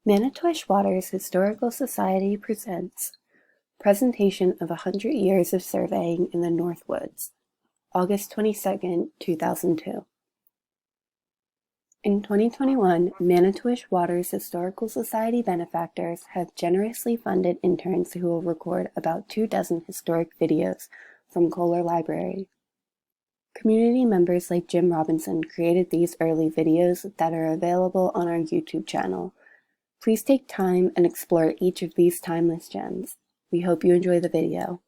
Manitowish Waters Historical Society presents Presentation of 100 Years of Surveying in the Northwoods, August 22, 2002. In 2021, Manitowish Waters Historical Society benefactors have generously funded interns who will record about 24 historic videos from Koller Library. Community members like Jim Robinson created these early videos that are available on our YouTube channel. Please take time and explore each of these timeless gems. We hope you enjoy the video.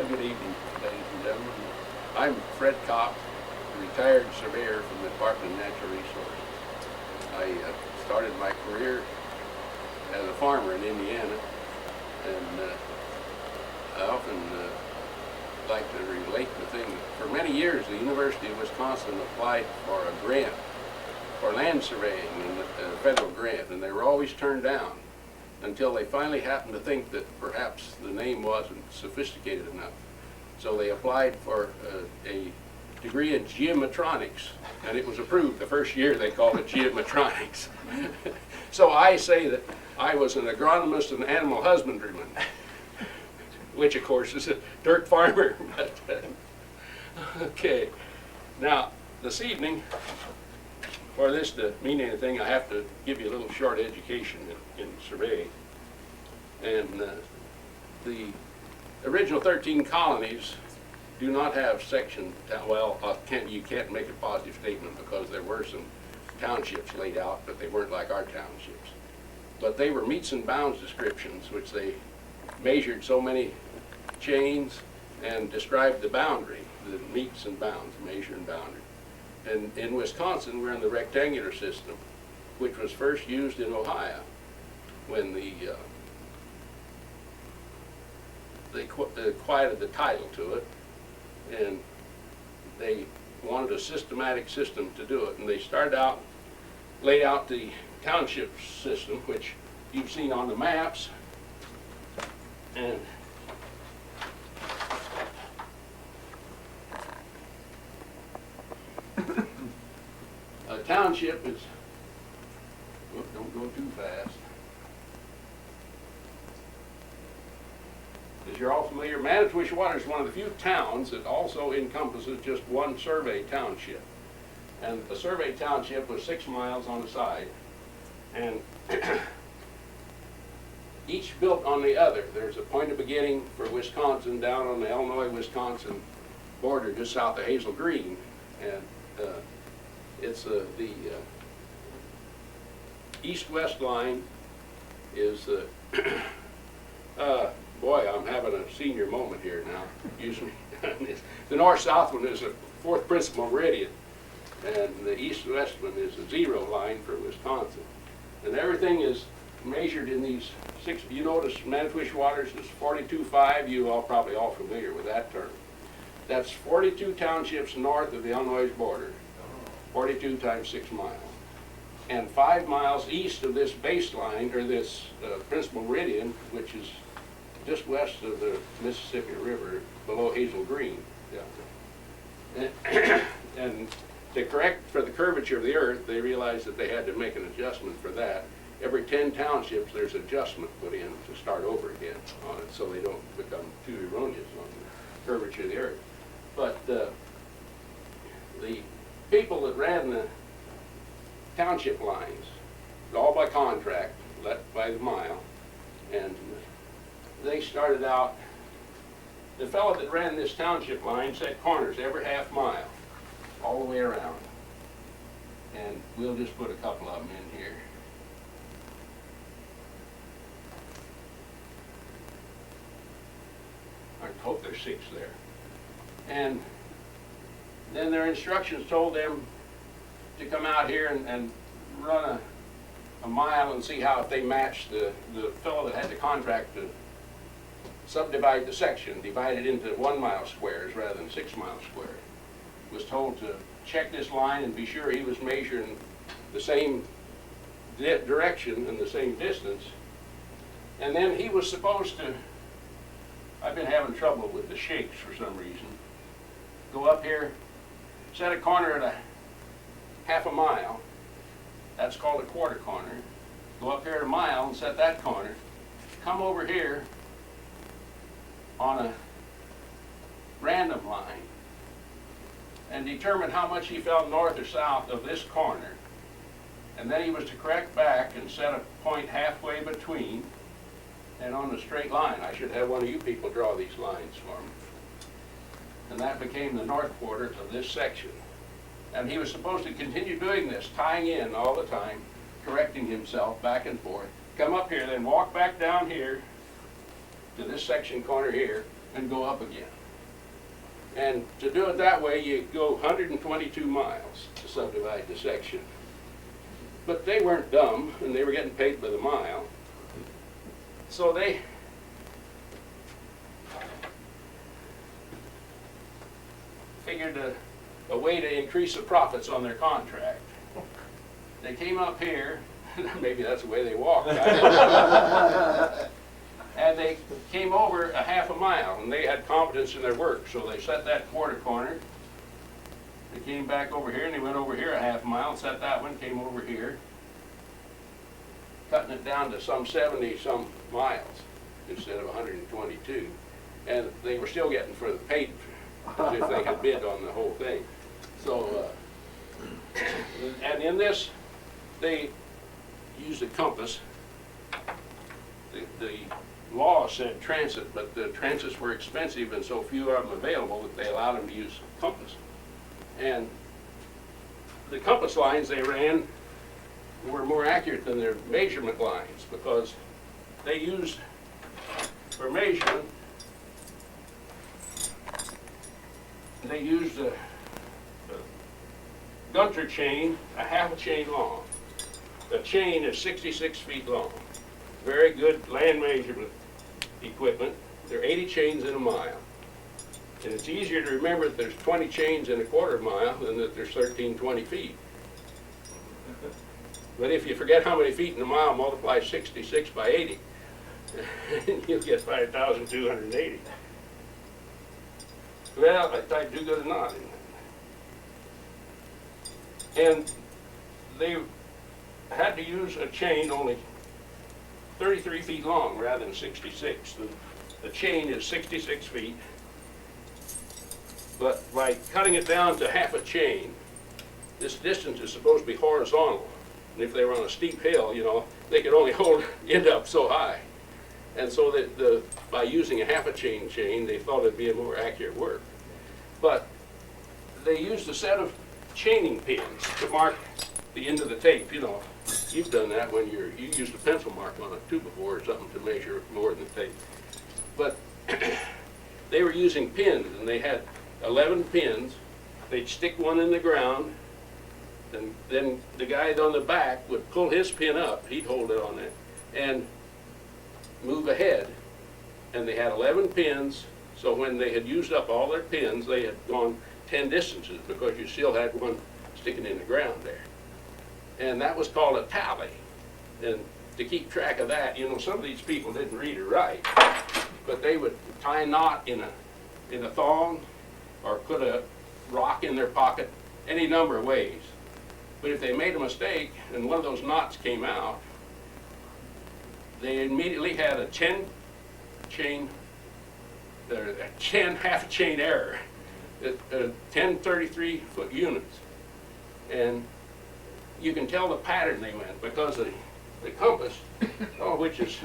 Good evening, ladies and gentlemen. I'm Fred Copp, a retired surveyor from the Department of Natural Resources. I started my career as a farmer in Indiana, and I often like to relate the thing. For many years, the University of Wisconsin applied for a grant for land surveying, and a federal grant, and they were always turned down, until they finally happened to think that perhaps the name wasn't sophisticated enough. So they applied for a degree in geometronics, and it was approved the first year. They called it geometronics. So I say that I was an agronomist and animal husbandryman, which of course is a dirt farmer. But, okay, now this evening, for this to mean anything, I have to give you a little short education in surveying. And the original 13 colonies do not have section, well, you can't make a positive statement because there were some townships laid out, but they weren't like our townships. But they were meets and bounds descriptions, which they measured so many chains and described the boundary, the meets and bounds, measure and boundary. And in Wisconsin, we're in the rectangular system, which was first used in Ohio when they quieted the title to it, and they wanted a systematic system to do it. And they started out, laid out the township system, which you've seen on the maps. And a township is, whoop, don't go too fast. As you're all familiar, Manitowish Water is one of the few towns that also encompasses just one survey township. And the survey township was 6 miles on the side. And each built on the other. There's a point of beginning for Wisconsin down on the Illinois-Wisconsin border just south of Hazel Green. And it's the east-west line is the boy, I'm having a senior moment here now. Usually, the north-south one is the fourth principal meridian, and the east-west one is the zero line for Wisconsin. And everything is measured in these six. You notice Manitowish Waters is 42.5. You all probably all familiar with that term. That's 42 townships north of the Illinois border. 42 times 6 miles. And 5 miles east of this baseline, or this principal meridian, which is just west of the Mississippi River, below Hazel Green. Yeah. And to correct for the curvature of the earth, they realized that they had to make an adjustment for that. Every 10 townships, there's adjustment put in to start over again on it, so they don't become too erroneous on the curvature of the earth. But the people that ran the township lines, all by contract, let by the mile, and they started out, the fellow that ran this township line set corners every half mile, all the way around. And we'll just put a couple of them in here. I hope there's 6 there. And then their instructions told them to come out here and run a mile and see how if they matched the fellow that had the contract to subdivide the section, divide it into 1 mile squares rather than 6 mile squares. Was told to check this line and be sure he was measuring the same direction and the same distance. And then he was supposed to, I've been having trouble with the shapes for some reason, go up here, set a corner at a half a mile, that's called a quarter corner, go up here at a mile and set that corner, come over here on a random line and determine how much he felt north or south of this corner. And then he was to correct back and set a point halfway between and on a straight line. I should have one of you people draw these lines for me. And that became the north quarter of this section. And he was supposed to continue doing this, tying in all the time, correcting himself back and forth, come up here, then walk back down here to this section corner here and go up again. And to do it that way, you go 122 miles to subdivide the section. But they weren't dumb, and they were getting paid by the mile. So they figured a way to increase the profits on their contract. They came up here, maybe that's the way they walked, and they came over a half a mile, and they had confidence in their work, so they set that quarter corner. They came back over here, and they went over here a half mile, set that one, came over here, cutting it down to some 70-some miles instead of 122, and they were still getting for the paid as if they had bid on the whole thing. So, and in this, they used a compass. The law said transit, but the transits were expensive and so few of them available that they allowed them to use compass. And the compass lines they ran were more accurate than their measurement lines because they used, for measurement, they used a Gunter chain, a half a chain long. The chain is 66 feet long. Very good land measurement equipment. There are 80 chains in a mile. And it's easier to remember that there's 20 chains in a quarter mile than that there's 13 20 feet. But if you forget how many feet in a mile, multiply 66 by 80, and you'll get 5,280. Well, I do good or not. And they had to use a chain only 33 feet long rather than 66. The chain is 66 feet, but by cutting it down to half a chain, this distance is supposed to be horizontal. And if they were on a steep hill, you know, they could only end up so high. And so that by using a half a chain, they thought it'd be a more accurate work. But they used a set of chaining pins to mark the end of the tape. You know, you've done that when you used a pencil mark on a 2x4 or something to measure more than the tape. But they were using pins, and they had 11 pins. They'd stick one in the ground, and then the guy on the back would pull his pin up. He'd hold it on there and move ahead. And they had 11 pins, so when they had used up all their pins, they had gone 10 distances because you still had one sticking in the ground there. And that was called a tally. And to keep track of that, you know, some of these people didn't read or write, but they would tie a knot in a thong or put a rock in their pocket any number of ways. But if they made a mistake and one of those knots came out, they immediately had a 10 half a chain error, 10 33-foot units. And you can tell the pattern they went because the compass, which is,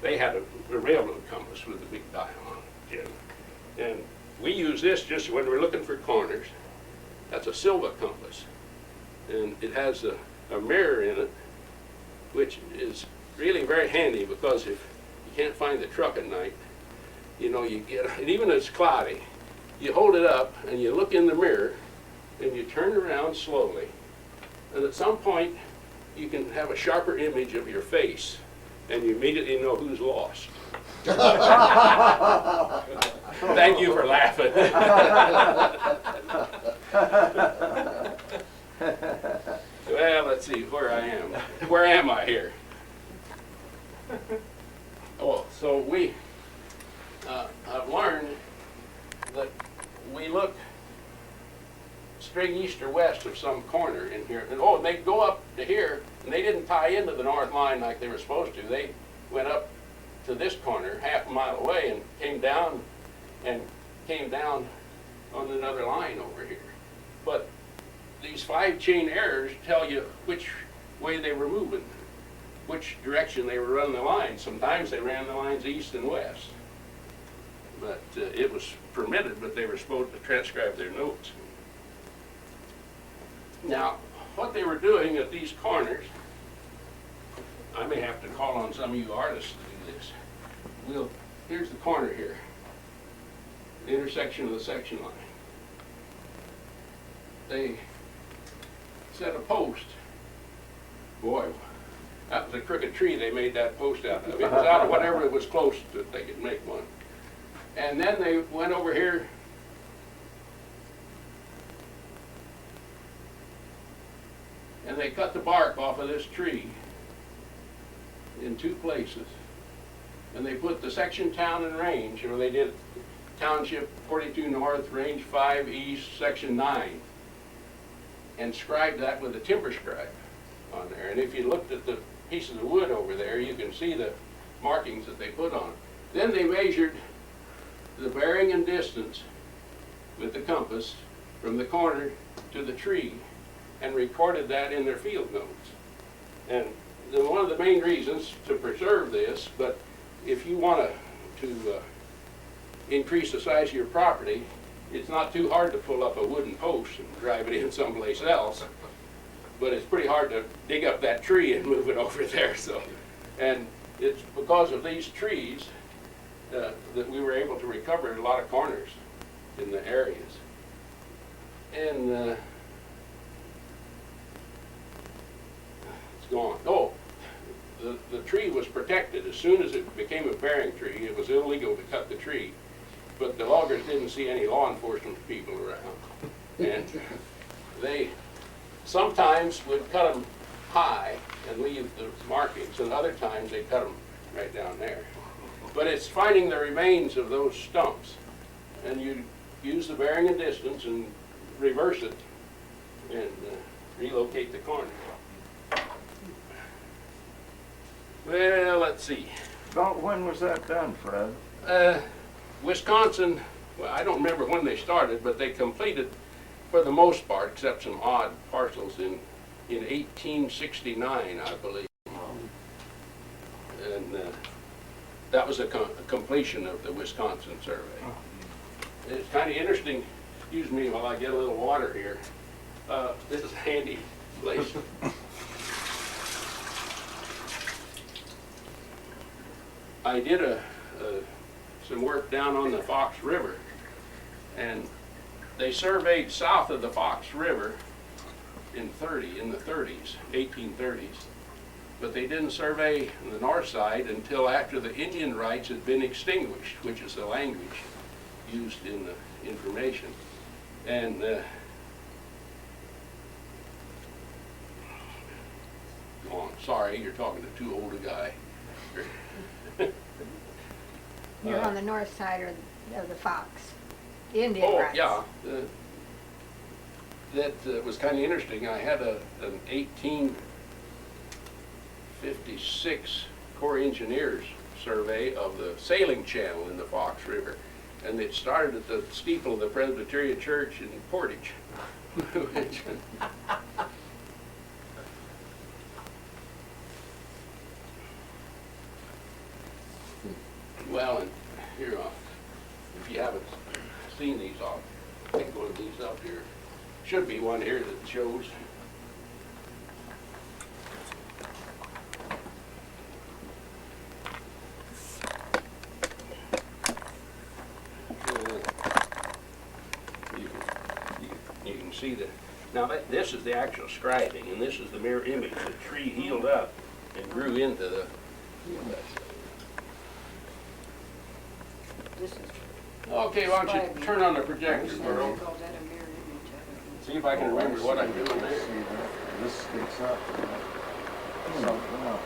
they had a railroad compass with a big dial on it. And we use this just when we're looking for corners. That's a Silva compass. And it has a mirror in it, which is really very handy because if you can't find the truck at night, you know, you get, and even if it's cloudy, you hold it up and you look in the mirror and you turn around slowly. And at some point, you can have a sharper image of your face and you immediately know who's lost. Thank you for laughing. Well, let's see where I am. Where am I here? Oh, so I've learned that we look straight east or west of some corner in here. And they go up to here, and they didn't tie into the north line like they were supposed to. They went up to this corner half a mile away and came down on another line over here. But these 5 chain errors tell you which way they were moving, which direction they were running the lines. Sometimes they ran the lines east and west. But it was permitted, but they were supposed to transcribe their notes. Now, what they were doing at these corners, I may have to call on some of you artists to do this. Here's the corner here, the intersection of the section line. They set a post. Boy, that was a crooked tree they made that post out of. It was out of whatever it was close to, they could make one. And then they went over here and they cut the bark off of this tree in 2 places. And they put the section, town, and range, or they did Township 42 North, Range 5 East, Section 9, and scribed that with a timber scribe on there. And if you looked at the piece of the wood over there, you can see the markings that they put on it. Then they measured the bearing and distance with the compass from the corner to the tree and recorded that in their field notes. And one of the main reasons to preserve this, but if you want to increase the size of your property, it's not too hard to pull up a wooden post and drive it in someplace else, but it's pretty hard to dig up that tree and move it over there. So, and it's because of these trees that we were able to recover a lot of corners in the areas. And it's gone. Oh, the tree was protected. As soon as it became a bearing tree, it was illegal to cut the tree. But the loggers didn't see any law enforcement people around. And they sometimes would cut them high and leave the markings, and other times they cut them right down there. But it's finding the remains of those stumps, and you use the bearing and distance and reverse it and relocate the corners. Well, let's see. About when was that done, Fred? Wisconsin, well, I don't remember when they started, but they completed, for the most part, except some odd parcels, in 1869, I believe. And that was a completion of the Wisconsin survey. It's kind of interesting, excuse me while I get a little water here. This is a handy place. I did some work down on the Fox River, and they surveyed south of the Fox River in the 30s, 1830s, but they didn't survey the north side until after the Indian rights had been extinguished, which is the language used in the information. And go on, sorry, you're talking to too old a guy. You're on the north side of the Fox, the Indian Oh, rights. yeah. That was kind of interesting. I had an 1856 Corps of Engineers survey of the sailing channel in the Fox River, and it started at the steeple of the Presbyterian Church in Portage. Well, and here, if you haven't seen these, I'll take one of these up here. Should be one here that shows. You can see that. Now this is the actual scribing, and this is the mirror image. The tree healed up and grew into the. This is Okay, why don't you turn on the projector, Burl? See if I can remember what I'm doing there. This sticks up. Something up.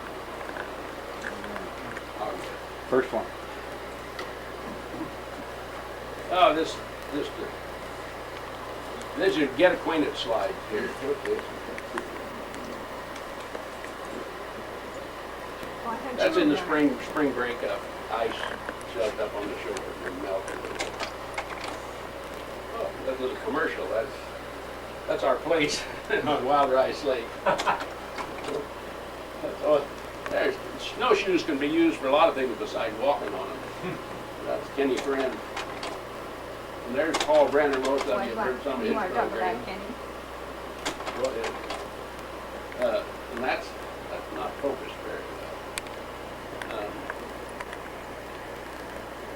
First one. Oh, this is your get acquainted slide here. That's in the spring breakup. Ice shoved up on the shore and melted. Oh, that little commercial. That's our place on Wild Rice Lake. Oh, snowshoes can be used for a lot of things besides walking on them. That's Kenny Friend. And there's Paul Brennan. Most of you have heard some of his programs. Go ahead. And that's not focused very well.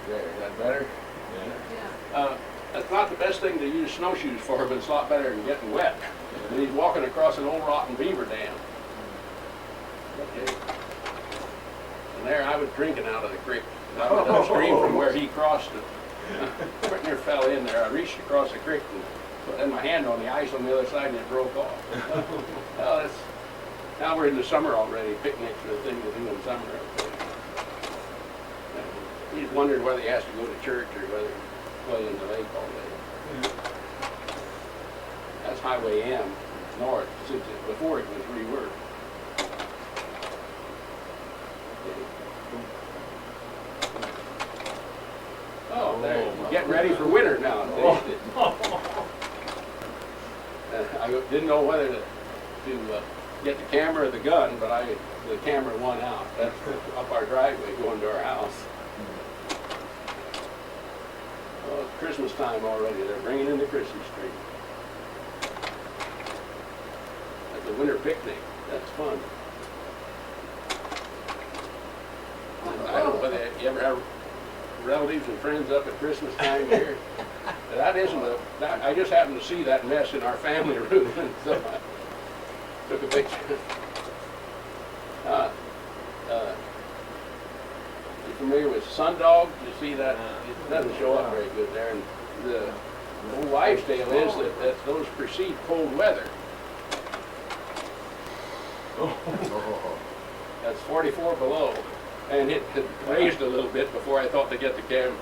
There, is that better? Yeah. That's not the best thing to use snowshoes for, but it's a lot better than getting wet. And he's walking across an old rotten beaver dam. Okay. And there I was drinking out of the creek. I went upstream from where he crossed it. Whitney fell in there. I reached across the creek and had my hand on the ice on the other side and it broke off. Well, now we're in the summer already. Picnics are the thing to do in summer. He's wondering whether he has to go to church or whether he play in the lake all day. That's Highway M north, since before it was reworked. Oh, there, getting ready for winter now. I didn't know whether to get the camera or the gun, but the camera won out. That's up our driveway going to our house. Oh, it's Christmas time already. They're bringing in the Christmas tree. That's a winter picnic. That's fun. And I don't know whether you ever have relatives and friends up at Christmas time here. That isn't I just happened to see that mess in our family room, and so I took a picture. You familiar with sundog? You see that? It doesn't show up very good there. And the old wives' tale is that those precede cold weather. That's 44 below. And it had raised a little bit before I thought to get the camera.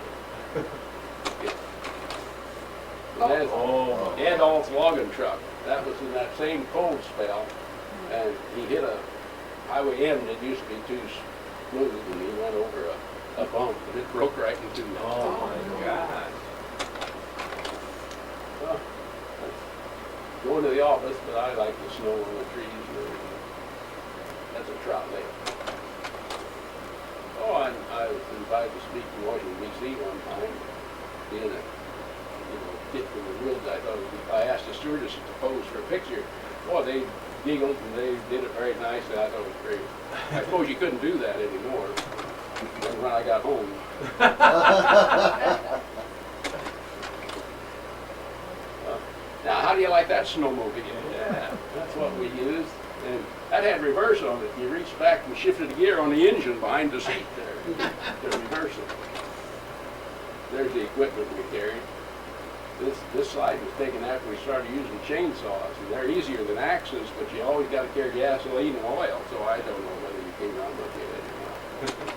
Adolph's logging truck. That was in that same cold spell. And he hit a highway end that used to be too smooth, and he went over a bump, and it broke right into the Oh my God. Well, going to the office, but I like the snow on the trees and everything. That's a trout lake. Oh, and I was invited to speak in Washington, D.C. one time, being a kid from the woods. I asked the stewardess to pose for a picture. Boy, they giggled and they did it very nicely. I thought it was great. I suppose you couldn't do that anymore. And when I got home. Now, how do you like that snowmobile? Yeah, that's what we used. And that had reverse on it. You reached back and shifted the gear on the engine behind the seat there to reverse it. There's the equipment we carried. This slide was taken after we started using chainsaws, and they're easier than axes, but you always got to carry gasoline and oil, so I don't know whether you came around with it or not.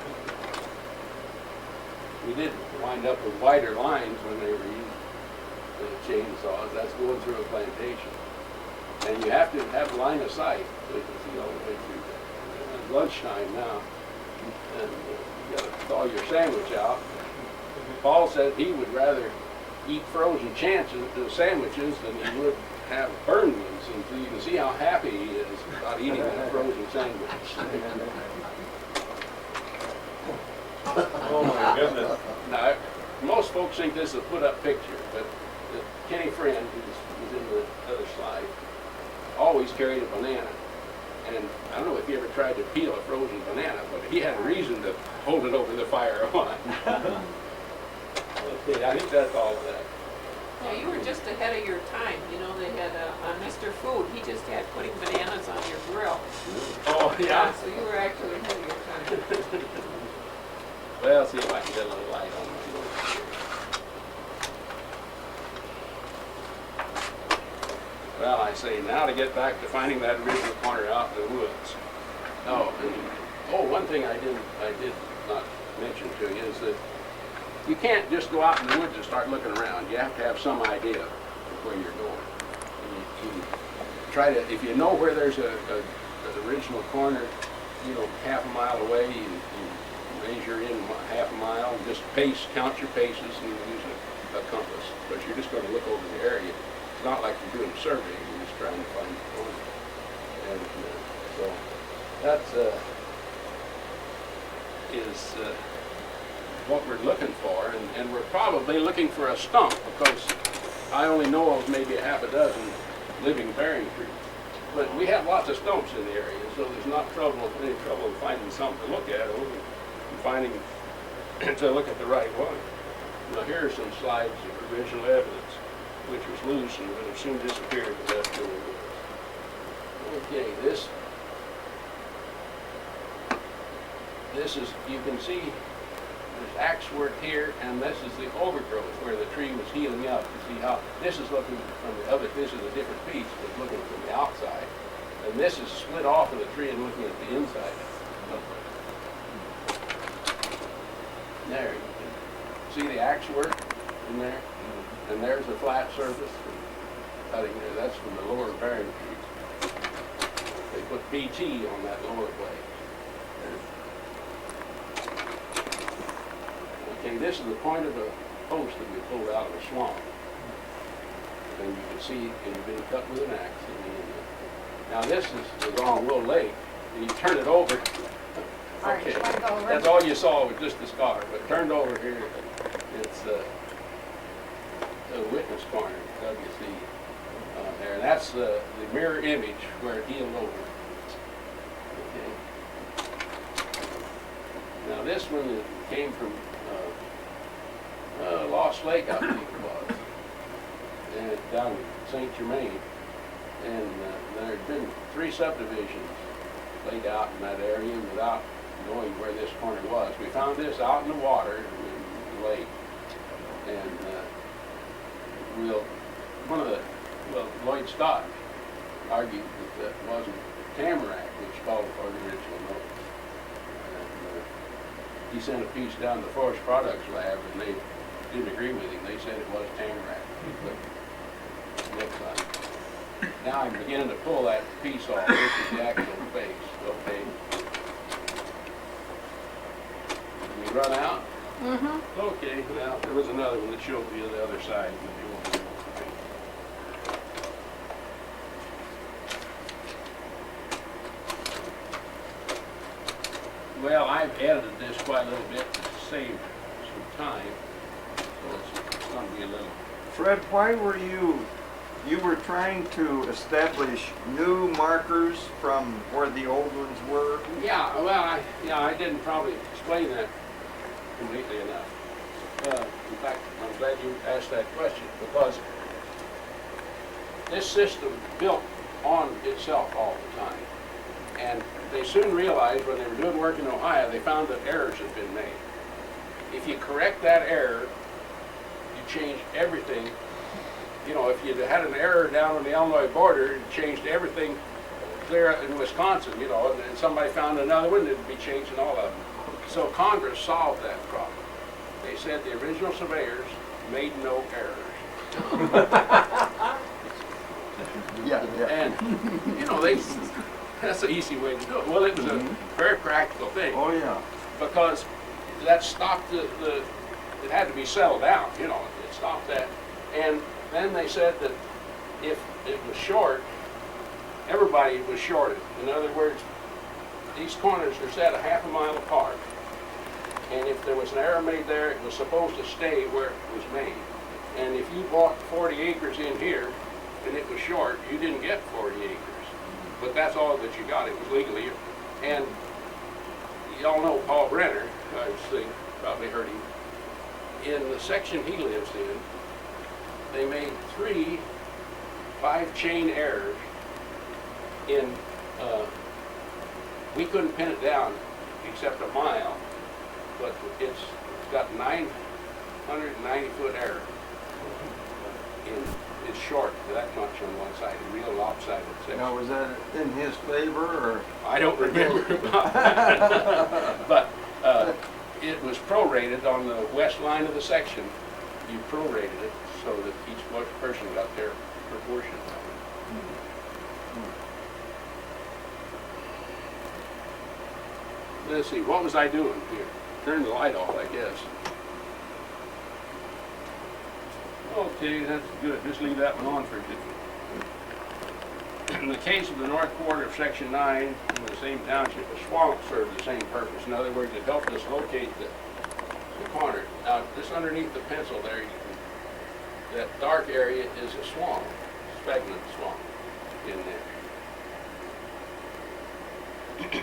We did wind up with wider lines when they were using the chainsaws. That's going through a plantation. And you have to have line of sight so you can see all the way through there. It's lunchtime now, and you got to thaw your sandwich out. Paul said he would rather eat frozen sandwiches than he would have burned ones, and so you can see how happy he is about eating that frozen sandwich. Oh my goodness. Now, most folks think this is a put-up picture, but Kenny Friend, who's in the other slide, always carried a banana. And I don't know if you ever tried to peel a frozen banana, but he had a reason to hold it over the fire on. Okay, I think that's all of that. Yeah, you were just ahead of your time. You know, they had Mr. Food. He just had putting bananas on your grill. Oh, yeah. So you were actually ahead of your time. Well, see if I can get a little light on my notes here. Well, I say now to get back to finding that original corner out in the woods. One thing I did not mention to you is that you can't just go out in the woods and start looking around. You have to have some idea of where you're going. You try to, if you know where there's an original corner, half a mile away, you measure in half a mile and just count your paces and use a compass. But you're just going to look over the area. It's not like you're doing a survey. You're just trying to find the corner. And so that's what we're looking for, and we're probably looking for a stump, because I only know of maybe a half a dozen living bearing trees. But we have lots of stumps in the area, so there's not any trouble in finding something to look at, or finding to look at the right one. Now here are some slides of original evidence, which was loose and would have soon disappeared if that's really was. Okay, this is, you can see there's axe work here, and this is the overgrowth where the tree was healing up. You see how this is looking from the other, this is a different piece, but looking from the outside. And this is split off of the tree and looking at the inside. There, you can see the axe work in there, and there's a flat surface cutting there. That's from the lower bearing trees. They put BT on that lower blade. Okay, this is the point of a post that we pulled out of a swamp. And you can see it had been cut with an axe. Now this is the wrong Will Lake, and you turn it over. Okay, that's all you saw was just the scar, but turned over here, it's the witness corner, WC there. And that's the mirror image where it healed over. Okay. Now this one came from Lost Lake, I think it was, and down in St. Germain. And there had been 3 subdivisions laid out in that area, and without knowing where this corner was, we found this out in the water in the lake. And Lloyd Scott argued that that wasn't tamarack, which called for the original note. And, he sent a piece down to the Forest Products Lab, and they didn't agree with him. They said it was tamarack. But next time. Now I'm beginning to pull that piece off. This is the actual face. Okay. Did we run out? Mm-hmm. Okay, well, there was another one that showed you the other side. Well, I've edited this quite a little bit to save some time, so it's going to be a little... Fred, why were you were trying to establish new markers from where the old ones were? Yeah, well, I didn't probably explain that completely enough. In fact, I'm glad you asked that question, because this system built on itself all the time. And they soon realized when they were doing work in Ohio, they found that errors had been made. If you correct that error, you change everything. You know, if you'd had an error down on the Illinois border, it changed everything there in Wisconsin, you know, and somebody found another one, it'd be changing all of them. So Congress solved that problem. They said the original surveyors made no errors. Yeah. And, you know, that's an easy way to do it. Well, it was a very practical thing. Oh, yeah. Because that stopped it had to be settled down, you know, it stopped that. And then they said that if it was short, everybody was shorted. In other words, these corners are set a half a mile apart. And if there was an error made there, it was supposed to stay where it was made. And if you bought 40 acres in here and it was short, you didn't get 40 acres. But that's all that you got. It was legally. And y'all know Paul Brenner, I think, probably heard him. In the section he lives in, they made 3 5-chain errors in, we couldn't pin it down except a mile, but it's got 990-foot error. It's short that much on one side, a real lopsided section. Now, was that in his favor, or? I don't remember. But it was prorated on the west line of the section. You prorated it so that each person got their proportion. Let's see, what was I doing here? Turn the light off, I guess. Okay, that's good. Just leave that one on for a bit. In the case of the north quarter of Section 9 in the same township, a swamp served the same purpose. In other words, it helped us locate the corner. Now, just underneath the pencil there, that dark area is a swamp, sphagnum swamp in there.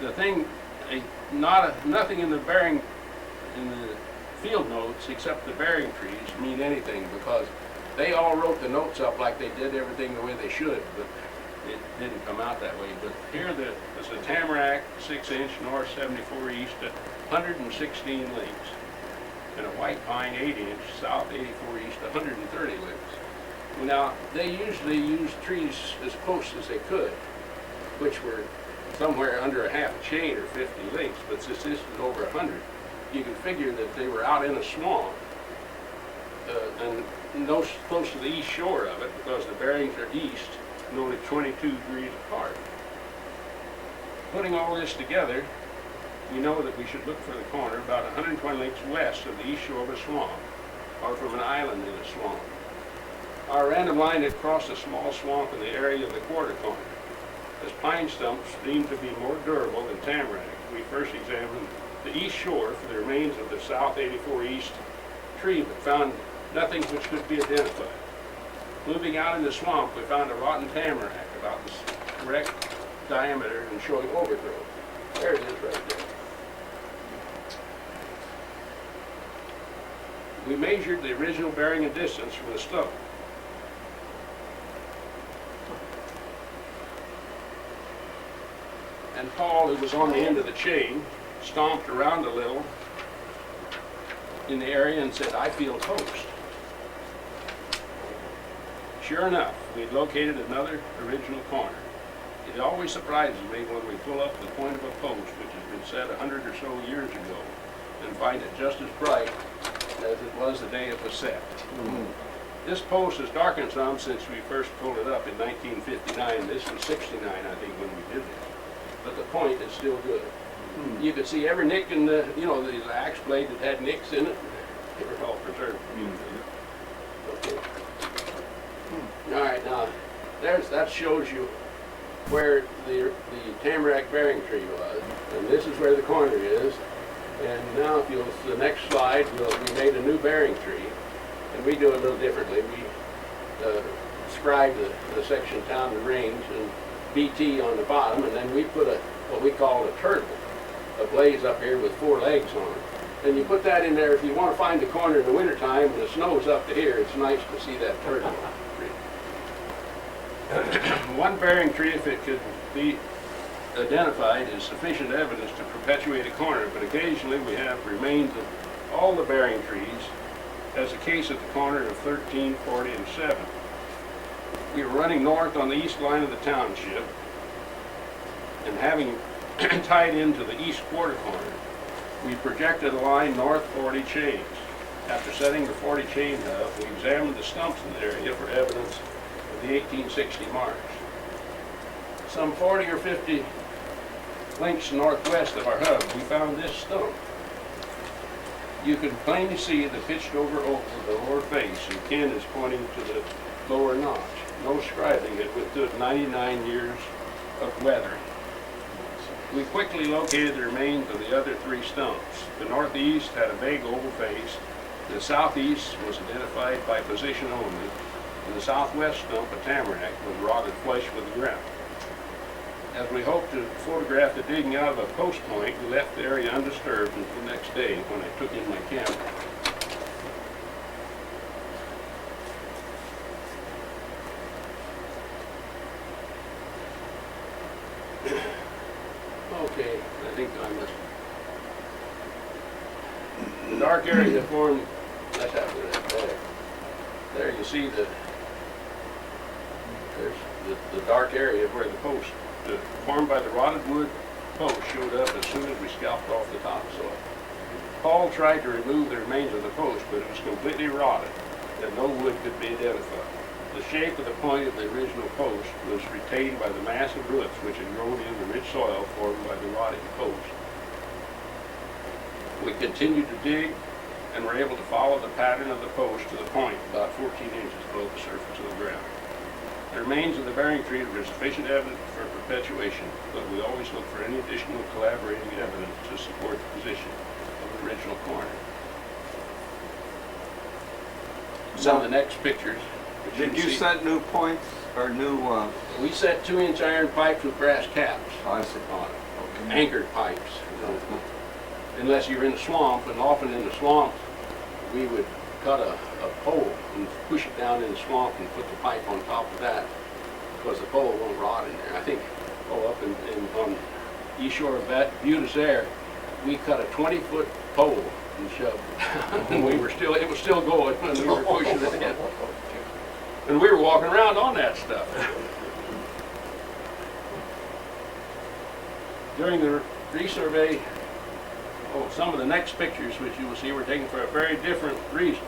The thing, nothing in the bearing, in the field notes except the bearing trees mean anything, because they all wrote the notes up like they did everything the way they should, but it didn't come out that way. But here there's a tamarack 6-inch north 74 east at 116 links, and a white pine 8-inch south 84 east at 130 links. Now, they usually used trees as close as they could, which were somewhere under a half a chain or 50 links, but since this is over 100, you can figure that they were out in a swamp, and no close to the east shore of it, because the bearings are east and only 22 degrees apart. Putting all this together, we know that we should look for the corner about 120 links west of the east shore of a swamp, or from an island in a swamp. Our random line had crossed a small swamp in the area of the quarter corner. As pine stumps seemed to be more durable than tamarack, we first examined the east shore for the remains of the south 84 east tree, but found nothing which could be identified. Moving out in the swamp, we found a rotten tamarack about the correct diameter and showing overgrowth. There it is right there. We measured the original bearing and distance from the stump. And Paul, who was on the end of the chain, stomped around a little in the area and said, "I feel toast." Sure enough, we'd located another original corner. It always surprises me when we pull up the point of a post which has been set 100 or so years ago and find it just as bright as it was the day it was set. This post has darkened some since we first pulled it up in 1959. This was 69, I think, when we did this. But the point is still good. You could see every nick in the, you know, the axe blade that had nicks in it. They were all preserved. Okay. All right, now that shows you where the tamarack bearing tree was, and this is where the corner is. And now, if you'll, the next slide, we made a new bearing tree, and we do it a little differently. We scribe the section down the range and BT on the bottom, and then we put what we call a turtle, a blaze up here with 4 legs on it. And you put that in there if you want to find the corner in the wintertime and the snow's up to here. It's nice to see that turtle tree. One bearing tree, if it could be identified, is sufficient evidence to perpetuate a corner, but occasionally we have remains of all the bearing trees, as the case at the corner of 13, 40, and 7. We were running north on the east line of the township, and having tied into the east quarter corner, we projected a line north 40 chains. After setting the 40 chain up, we examined the stumps in the area for evidence of the 1860 marks. Some 40 or 50 lengths northwest of our hub, we found this stump. You can plainly see the pitched over oak of the lower face, and Ken is pointing to the lower notch. No scribing, it withstood 99 years of weathering. We quickly located the remains of the other 3 stumps. The northeast had a vague oval face. The southeast was identified by position only. And the southwest stump, a tamarack, was rotted flush with the ground. As we hoped to photograph the digging out of a post point, we left the area undisturbed until the next day when I took in my camera. Okay, I think I must. The dark area formed, let's have it there. There you see there's the dark area where the post, formed by the rotted wood post, showed up as soon as we scalped off the topsoil. Paul tried to remove the remains of the post, but it was completely rotted, and no wood could be identified. The shape of the point of the original post was retained by the massive roots which had grown in the rich soil formed by the rotting post. We continued to dig and were able to follow the pattern of the post to the point about 14 inches below the surface of the ground. The remains of the bearing tree were sufficient evidence for perpetuation, but we always look for any additional collaborating evidence to support the position of the original corner. Some of the next pictures. Did you set new points or new? We set 2-inch iron pipes with brass caps I see. on it, anchored pipes. Unless you're in a swamp, and often in the swamp, we would cut a pole and push it down in the swamp and put the pipe on top of that, because the pole won't rot in there. I think, up on east shore of Budas there, we cut a 20-foot pole and shoved it. And it was still going when we were pushing it in. And we were walking around on that stuff. During the resurvey, some of the next pictures which you will see were taken for a very different reason.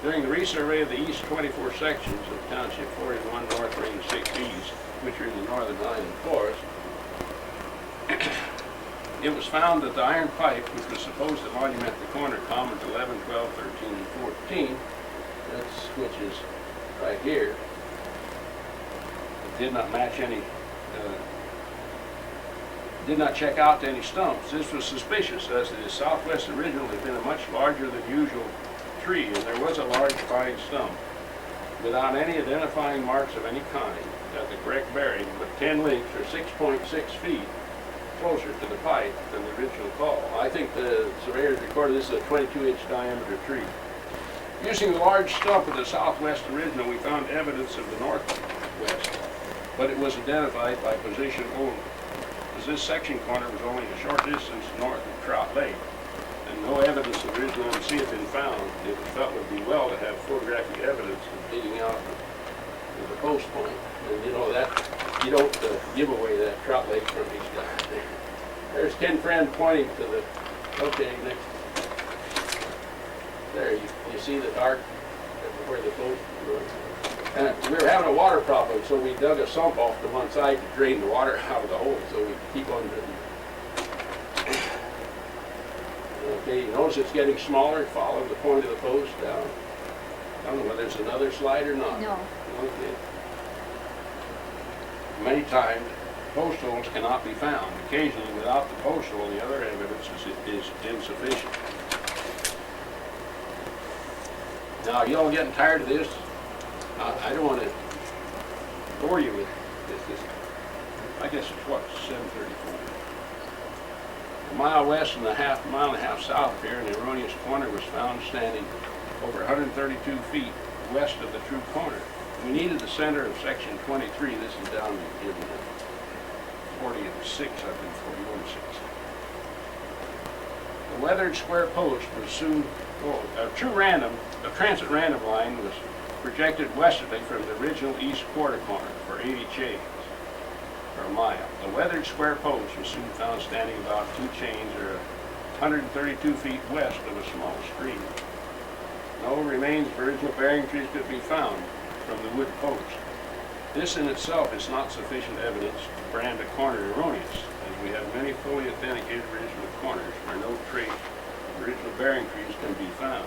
During the resurvey of the east 24 sections of Township 41 North Range 6 East, which are in the northern Island Forest, it was found that the iron pipe, which was supposed to monument the corner commons 11, 12, 13, and 14, which is right here, it did not match any, did not check out to any stumps. This was suspicious, as the southwest original had been a much larger than usual tree, and there was a large pine stump without any identifying marks of any kind at the correct bearing, but 10 links or 6.6 feet closer to the pipe than the original call. I think the surveyors recorded this is a 22-inch diameter tree. Using the large stump of the southwest original, we found evidence of the northwest, but it was identified by position only, as this section corner was only a short distance north of Trout Lake, and no evidence of original MC had been found. It was felt would be well to have photographic evidence of digging out of the post point. And you know, that you don't give away that trout lake from these guys. There's Ken Friend pointing to the, okay, next. There, you see the dark, where the boat, and we were having a water problem, so we dug a sump off to one side to drain the water out of the hole, so we keep on drilling. Okay, you notice it's getting smaller, follow the point of the post down. I don't know whether there's another slide or not. No. Okay. Many times, post holes cannot be found. Occasionally, without the post hole, the other evidence is insufficient. Now, you all getting tired of this? I don't want to bore you with this. I guess it's what, 7:34. A mile west and mile and a half south of here, an erroneous corner was found standing over 132 feet west of the true corner. We needed the center of section 23. This is down in 40-6, I think, 41-6. The weathered square post was soon, a transit random line was projected westerly from the original east quarter corner for 80 chains, or a mile. The weathered square post was soon found standing about 2 chains, or 132 feet west of a small stream. No remains of original bearing trees could be found from the wood post. This in itself is not sufficient evidence to brand a corner erroneous, as we have many fully authenticated original corners where no trace of original bearing trees can be found.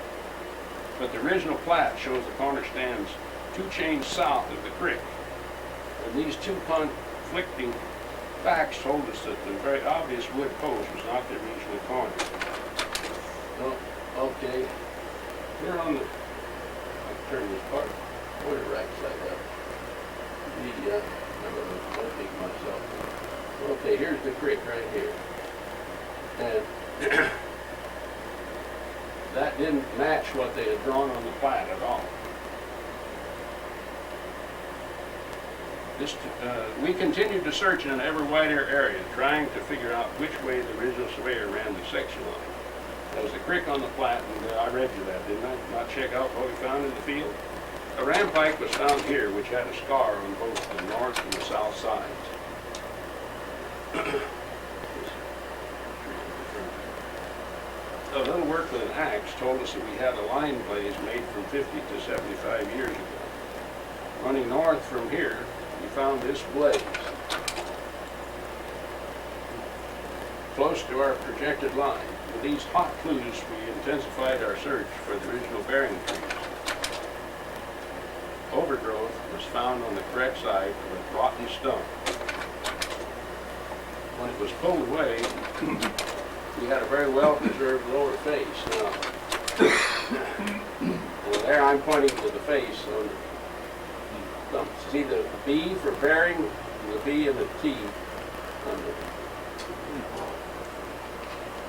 But the original plat shows the corner stands 2 chains south of the creek. And these two conflicting facts told us that the very obvious wood post was not the original corner. Oh, okay. Here on the, I'll turn this part, put it right side up. I'm going to make myself. Okay, here's the creek right here. And that didn't match what they had drawn on the plat at all. We continued to search in an ever wider area, trying to figure out which way the original surveyor ran the section line. There was a creek on the plat, and I read you that, didn't I? Not check out what we found in the field? A rampike was found here, which had a scar on both the north and the south sides. A little work with an axe told us that we had a line blaze made from 50 to 75 years ago. Running north from here, we found this blaze close to our projected line. With these hot clues, we intensified our search for the original bearing trees. Overgrowth was found on the correct side of a rotten stump. When it was pulled away, we had a very well-preserved lower face. Now, there I'm pointing to the face on the stump. See the B for bearing, and the B and the T.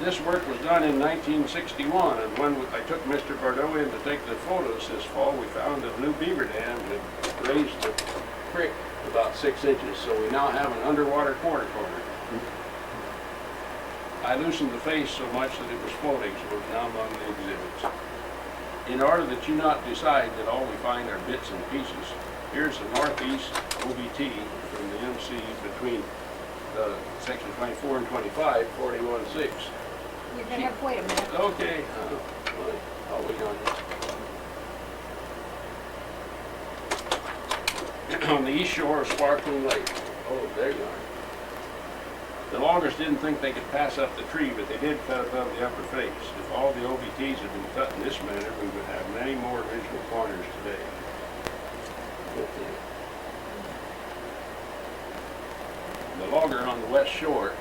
This work was done in 1961, and when I took Mr. Bordeaux in to take the photos this fall, we found that a new beaver dam had raised the creek about 6 inches, so we now have an underwater corner. I loosened the face so much that it was floating, so it's now among the exhibits. In order that you not decide that all we find are bits and pieces, here's the northeast OBT from the MC between section 24 and 25, 41-6. You're gonna have to wait a minute. Okay, I'll wait on you. On the east shore of Sparkling Lake. Oh, there you are. The loggers didn't think they could pass up the tree, but they did cut above the upper face. If all the OBTs had been cut in this manner, we would have many more original corners today. Okay. The logger on the west shore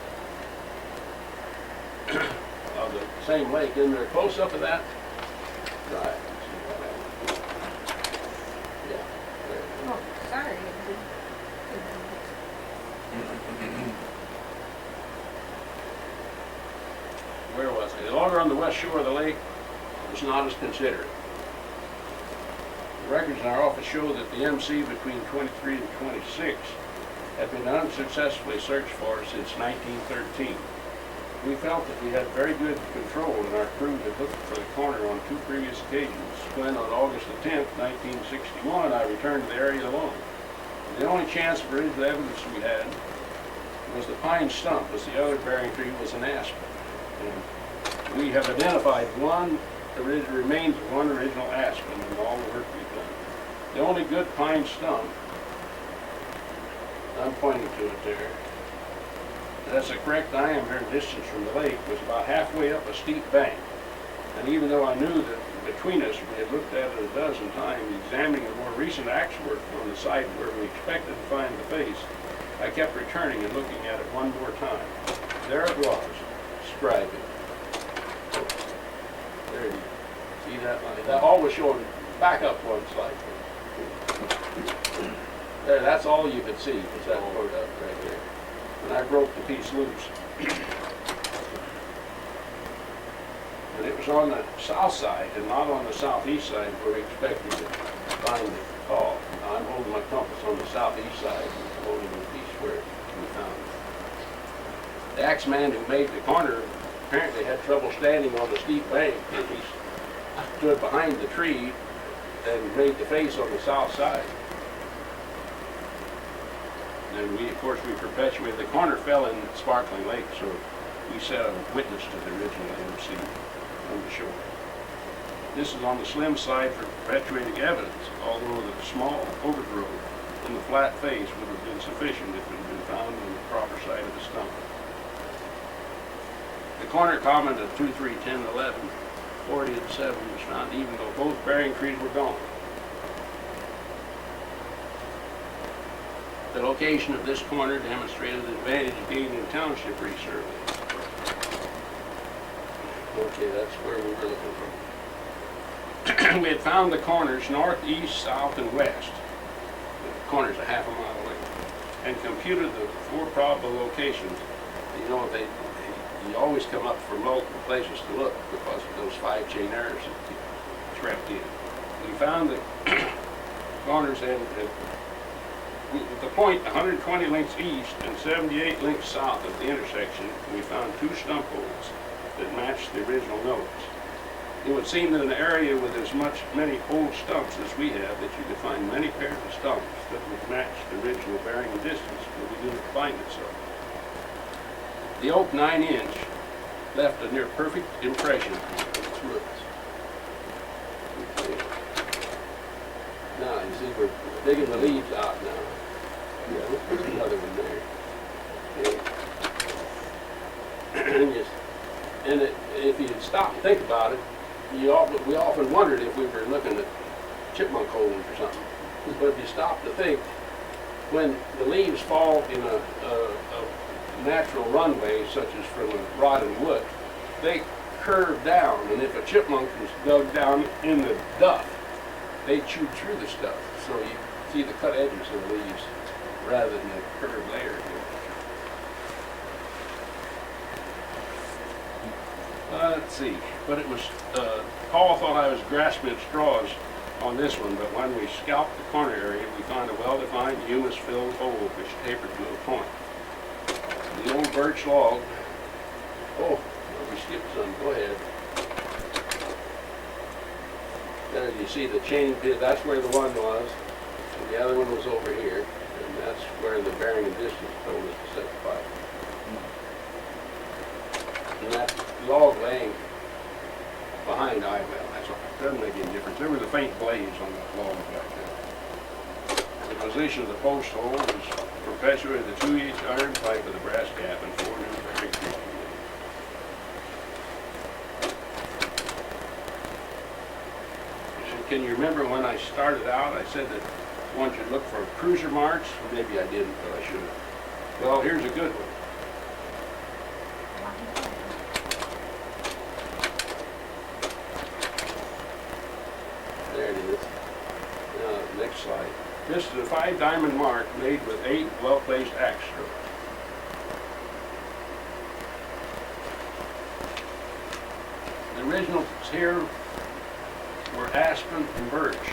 of the same lake, in there close up of that? Right. Yeah. There. Oh, sorry. Where was I? The logger on the west shore of the lake was not as considerate. The records in our office show that the MC between 23 and 26 had been unsuccessfully searched for since 1913. We felt that we had very good control, and our crew had looked for the corner on 2 previous occasions, when on August the 10th, 1961, I returned to the area alone. The only chance of original evidence we had was the pine stump, was the other bearing tree was an aspen. And we have identified remains of one original aspen in all the work we've done. The only good pine stump, I'm pointing to it there, that's the correct diameter and distance from the lake, was about halfway up a steep bank. And even though I knew that between us, we had looked at it a dozen times, examining the more recent axe work on the site where we expected to find the face, I kept returning and looking at it one more time. There it was, Scribe. There you see that line? That always showing back up one slide. There, that's all you could see, was that photo right there. And I broke the piece loose. And it was on the south side and not on the southeast side where we expected to find the call. Now, I'm holding my compass on the southeast side and holding the piece where we found it. The axe man who made the corner apparently had trouble standing on the steep bank, and he stood behind the tree and made the face on the south side. And we, of course, we perpetuated. The corner fell in Sparkling Lake, so we set a witness to the original MC on the shore. This is on the slim side for perpetuating evidence, although the small overgrowth in the flat face would have been sufficient if it had been found on the proper side of the stump. The corner comment of 2, 3, 10, 11, 40, and 7 was found even though both bearing trees were gone. The location of this corner demonstrated the advantage gained in township resurveys. Okay, that's where we were looking from. We had found the corners north, east, south, and west. The corners a half a mile away, and computed the 4 probable locations. You know, you always come up for multiple places to look because of those 5 chain errors that you trapped in. We found the corners at the point 120 links east and 78 links south of the intersection. We found 2 stump holes that matched the original notes. It would seem that in an area with as many old stumps as we have, that you could find many pairs of stumps that would match the original bearing and distance, but we didn't find it so. The oak 9-inch left a near perfect impression of its roots. Okay. Now you see we're digging the leaves out now. Yeah, there's another one there. And if you stop and think about it, we often wondered if we were looking at chipmunk holes or something. But if you stop to think, when the leaves fall in a natural runway, such as from a rotted wood, they curve down, and if a chipmunk was dug down in the duff, they chewed through the stuff. So you see the cut edges of the leaves rather than the curved layer here. Let's see, but it was, Paul thought I was grasping at straws on this one, but when we scalped the corner area, we found a well-defined humus-filled hole which tapered to a point. The old birch log, oh, we skipped some, go ahead. There you see the chain pit, that's where the one was, and the other one was over here, and that's where the bearing and distance told us to set the pipe. And that log laying behind eye well, that's all. Doesn't make any difference. There was a faint blaze on the log back there. The position of the post hole was perpetuated the 2-inch iron pipe with a brass cap and 4 new bearing trees. Can you remember when I started out, I said that one should look for cruiser marks? Maybe I didn't, but I should have. Well, here's a good one. There it is. Now, next slide. This is a 5-diamond mark made with 8 well-placed axe strokes. The originals here were aspen and birch.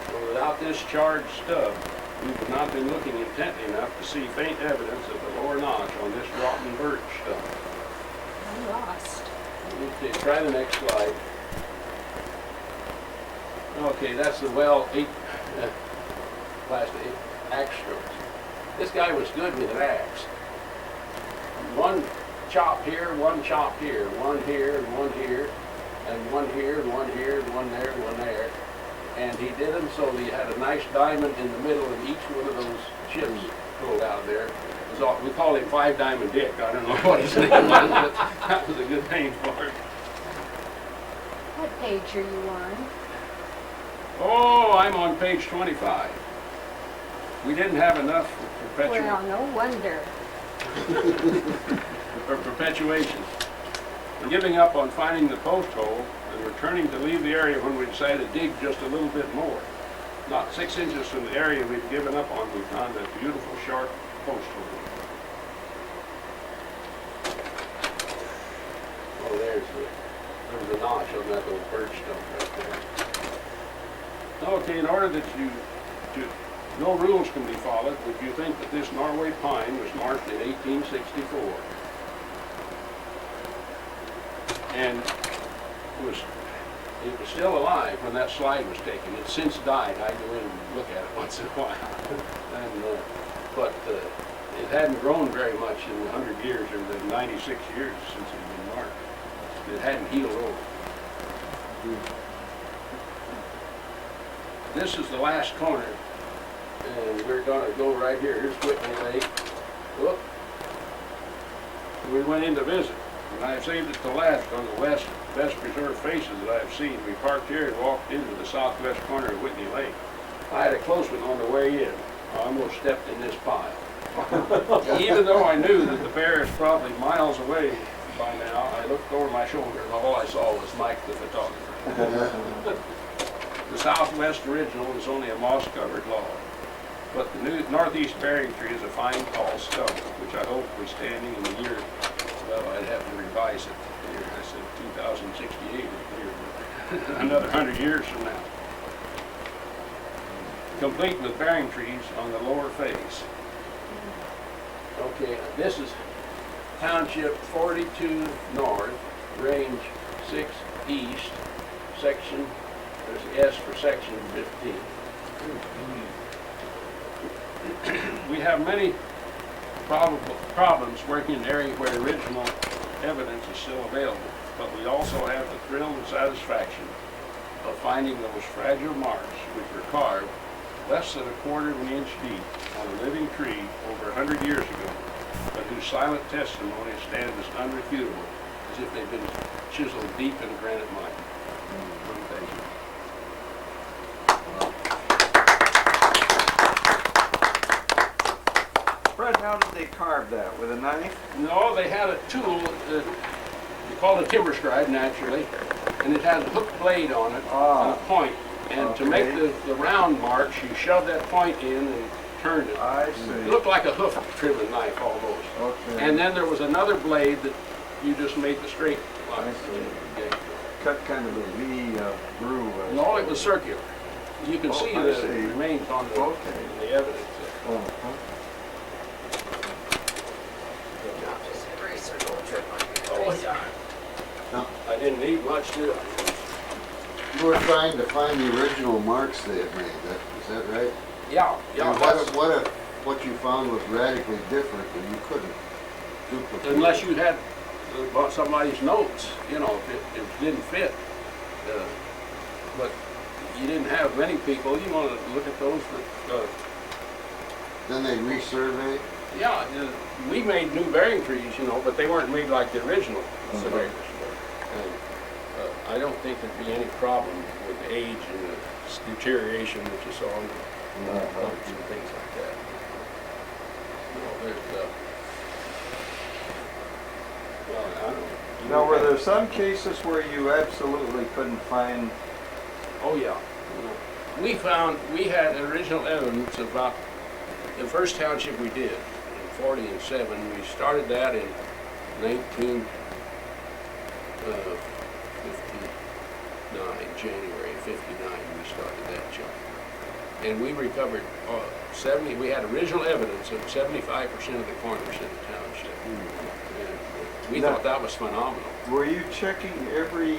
So without this charred stub, we would not have been looking intently enough to see faint evidence of the lower notch on this rotten birch stub. I'm lost. Okay, try the next slide. Okay, that's the well 8, last 8. axe strokes. This guy was good with an axe. One chop here, one chop here, one here, and one here, and one here, and one here, and one there, and one there. And he did them so that he had a nice diamond in the middle of each one of those chips pulled out of there. It was all, we call him Five Diamond Dick. I don't know what his name was, but that was a good name for him. What page are you on? Oh, I'm on page 25. We didn't have enough for Well, no wonder. perpetuation. We're giving up on finding the post hole and we're turning to leave the area when we decide to dig just a little bit more. Not 6 inches from the area we've given up on, we found a beautiful sharp post hole. Oh, there's a notch on that little birch stump right there. Okay, in order that no rules can be followed, would you think that this Norway pine was marked in 1864? And it was still alive when that slide was taken. It's since died. I go in and look at it once in a while. But it hadn't grown very much in the 100 years or the 96 years since it had been marked. It hadn't healed over. This is the last corner, and we're going to go right here. Here's Whitney Lake. Whoop. We went in to visit, and I saved it to last on the best preserved faces that I've seen. We parked here and walked into the southwest corner of Whitney Lake. I had a close one on the way in. I almost stepped in this pile. Even though I knew that the bear is probably miles away by now, I looked over my shoulder and all I saw was Mike the photographer. The southwest original is only a moss-covered log, but the new northeast bearing tree is a fine tall stump, which I hope will be standing in the year, well, I'd have to revise it. Here, I said 2068 is here, but another 100 years from now. Complete with bearing trees on the lower face. Okay, this is Township 42 North, Range 6 East, section, there's S for section 15. We have many problems working in an area where original evidence is still available, but we also have the thrill and satisfaction of finding those fragile marks which were carved less than a quarter of an inch deep on a living tree over 100 years ago, but whose silent testimony stands as unrefutable, as if they'd been chiseled deep in granite mine. Thank you. Fred, how did they carve that? With a knife? No, they had a tool, they called it a timber scribe, naturally, and it had a hooked blade on it and a point. And to make the round marks, you shoved that point in and turned it. I see. It looked like a hoof-driven knife almost. Okay. And then there was another blade that you just made the straight line. I see. Okay. Cut kind of a V groove. I No, it was suppose. circular. You can see I the see. remains on the, the evidence there. Uh-huh. Oh, yeah. I didn't need much to. You were trying to find the original marks they had made, is that right? Yeah, yeah. And what if what you found was radically different and you couldn't duplicate? Unless you had somebody's notes, you know, if it didn't fit. But you didn't have many people. You want to look at those that. Then they'd resurvey? Yeah, we made new bearing trees, you know, but they weren't made like the original surveyors were. And I don't think there'd be any problem with the age and the deterioration that you saw in the notes and things like that. You know, there's, well, I don't know. Now, were there some cases where you absolutely couldn't find? Oh, yeah. We had original evidence about the first township we did in 40 and 7. We started that in 1959, January 59, we started that job. And we recovered 70, we had original evidence of 75% of the corners in the township. And we thought that was phenomenal. Were you checking every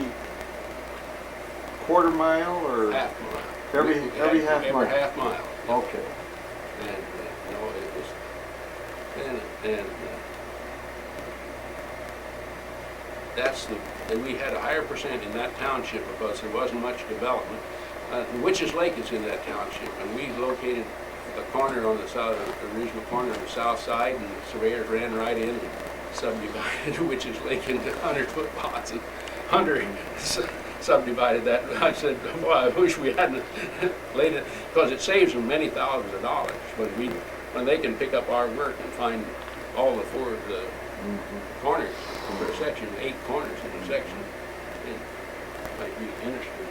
quarter mile or Half mile. every half mile? Every half mile. Okay. And And and we had a higher percent in that township because there wasn't much development. Witches Lake is in that township, and we located a corner on the south, the original corner on the south side, and the surveyors ran right in and subdivided Witches Lake into 100-foot lots, and Hunter subdivided that. I said, well, I wish we hadn't laid it, because it saves them many thousands of dollars when they can pick up our work and find all the corners in a section, 8 corners in a section. It might be interesting.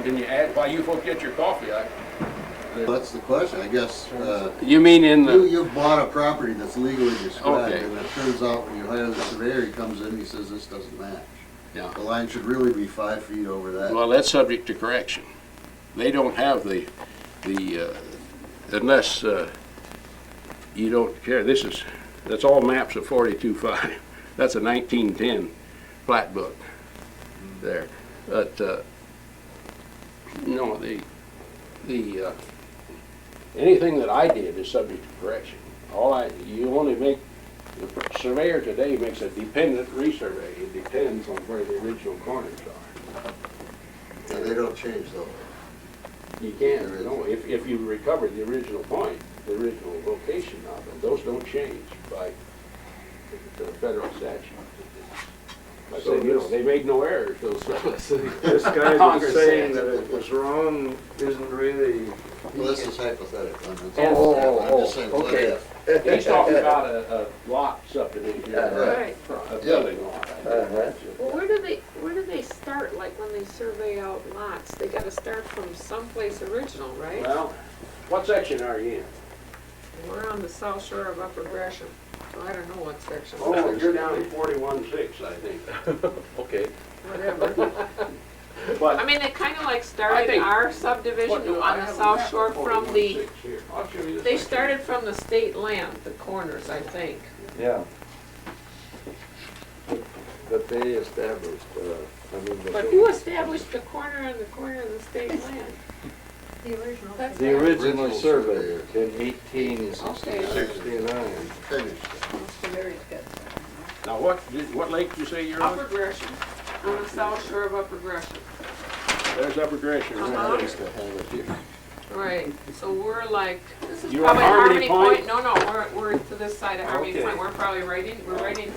Can you add, while you folks get your coffee, That's the question, I guess. You mean in You've bought a property that's legally described, Okay. and it turns out when you hire the surveyor, he comes in and he says this doesn't match. Yeah. The line should really be 5 feet over that. Well, that's subject to correction. They don't have unless you don't care. That's all maps of 42.5. That's a 1910 plat book there. But no, anything that I did is subject to correction. You only make, the surveyor today makes a dependent resurvey. It depends on where the original corners are. And they don't change though. You can't, no, if you recover the original point, the original location of them, those don't change by the federal statute. I So said, they made no errors, those fellas. This guy Congress that's saying said. that it was wrong isn't really. Well, this is hypothetical. I'm just saying, what okay. if? He's talking about a lot subdivision, Right. a building lot. Uh-huh. Well, where do they start, like when they survey out lots? They gotta start from someplace original, right? Well, what section are you in? We're on the south shore of Upper Gresham, so I don't know what section. Oh, you're down in 41.6, I think. Okay. Whatever. But I mean, they kinda like I started think- our subdivision on the south shore from the, they started from the state land, the corners, I think. Yeah. But they established, But who established the corner on the corner of the state land? The original. That's the original Original survey surveyor. in 1869. Finished. Very good. Now, what lake did you say you're Upper on? Gresham, on the south shore of Upper Gresham. There's Upper Gresham. Uh-huh. I used to have it here. Right, so we're like, this is You probably on Harmony Harmony Point. No, we're to this side of Harmony Okay. Point. We're probably right in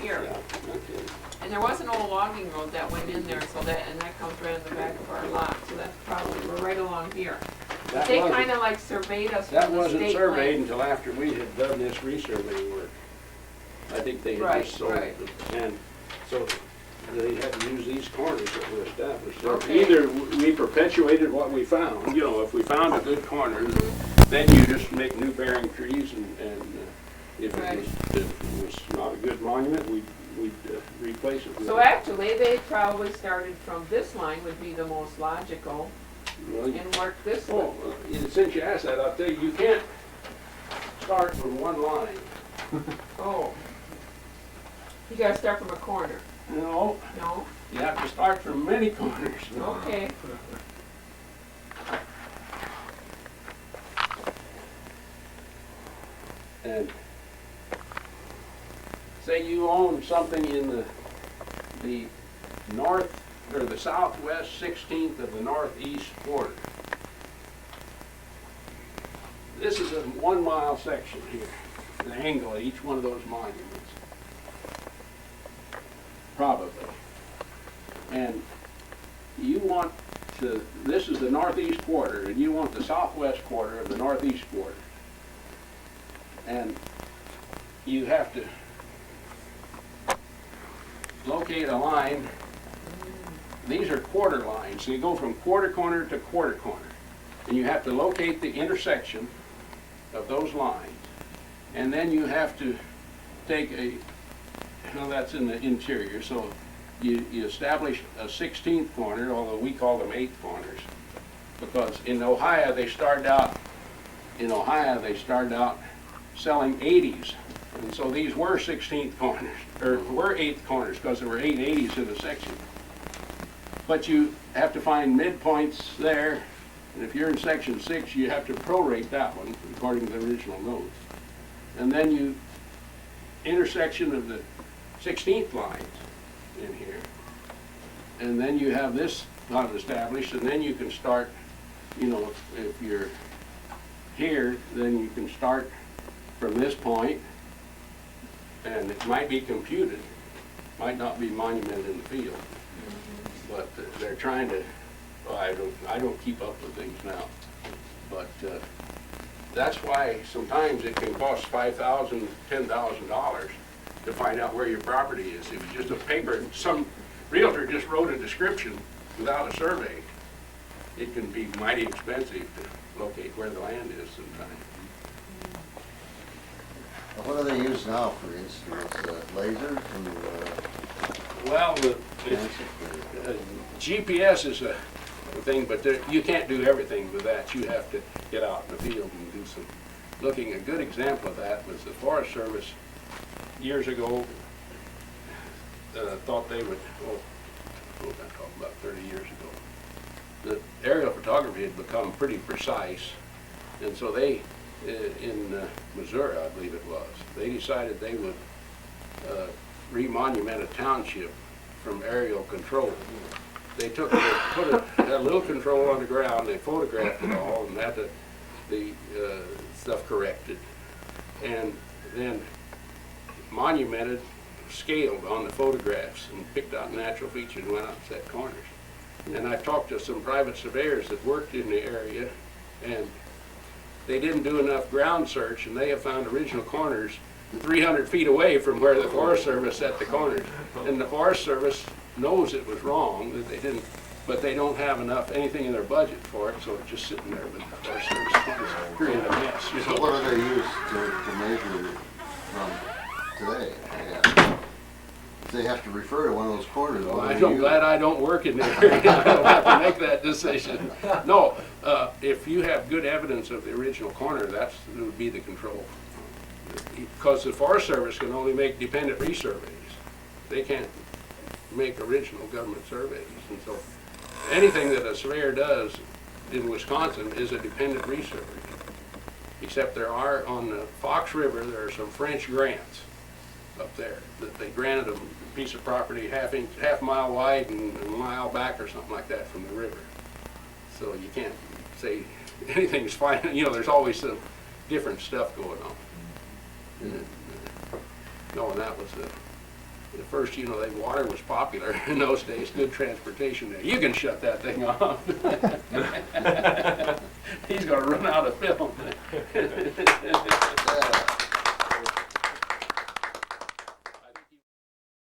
here. Yeah, okay. And there was an old logging road that went in there, so and that comes right in the back of our lot, so that's probably, we're right along here. But That they wasn't- kinda like surveyed us That from the wasn't state surveyed land. until after we had done this resurvey work. I think they had Right, just sold right. it. And so they had to use these corners that were established. So Okay. either we perpetuated what we found, if we found a good corner, then you just make new bearing trees and if Right. it was not a good monument, we'd replace it with. So actually, they probably started from this line would be the most logical Well, and work this way. Oh, since you asked that, I'll tell you, you can't start from one line. Oh. You gotta start from a corner, No, no? you have to start from many corners. Okay. And say you own something in the north, or the southwest 16th of the northeast quarter. This is a 1 mile section here, the angle of each one of those monuments. Probably. And you want this is the northeast quarter, and you want the southwest quarter of the northeast quarter. And you have to locate a line. These are quarter lines, so you go from quarter corner to quarter corner. And you have to locate the intersection of those lines. And then you have to take that's in the interior, so you establish a 16th corner, although we call them 8th corners, because in Ohio they started out selling 80s, and so these were 16th corners, or were 8th corners, because there were 8 80s in the section. But you have to find midpoints there, and if you're in section 6, you have to prorate that one according to the original notes. And then you intersection of the 16th lines in here. And then you have this not established, and then you can start, you know, if you're here, then you can start from this point, and it might be computed, might not be monumented in the field, but they're trying to, well, I don't keep up with things now, but that's why sometimes it can cost $5,000, $10,000 to find out where your property is. If it's just a paper, some realtor just wrote a description without a survey, it can be mighty expensive to locate where the land is sometimes. What do they use now for instruments? Lasers and Well, transit? GPS is a thing, but you can't do everything with that. You have to get out in the field and do some looking. A good example of that was the Forest Service years ago thought they would, I'm talking about 30 years ago, the aerial photography had become pretty precise, and so they, in Missouri, I believe it was, they decided they would remonument a township from aerial control. They took, put a little control on the ground, they photographed it all, and had the stuff corrected, and then monumented, scaled on the photographs, and picked out natural features and went out and set corners. And I talked to some private surveyors that worked in the area, and they didn't do enough ground search, and they have found original corners 300 feet away from where the Forest Service set the corners. And the Forest Service knows it was wrong, that they didn't, but they don't have enough, anything in their budget for it, so it's just sitting there with the Forest Service corners creating a mess, you So know. what do they use to measure from today? Yeah. If they have to refer to one of those corners, Well, what do they I'm use? glad I don't work in that area. I don't have to make that decision. No, if you have good evidence of the original corner, that would be the control. Because the Forest Service can only make dependent resurveys. They can't make original government surveys. And so anything that a surveyor does in Wisconsin is a dependent resurvey. Except there are, on the Fox River, there are some French grants up there that they granted them a piece of property half mile wide and a mile back or something like that from the river. So you can't say anything's fine. You know, there's always some different stuff going on. No, and that was the first, you know, water was popular in those days, good transportation there. You can shut that thing off. He's gonna run out of film. Yeah.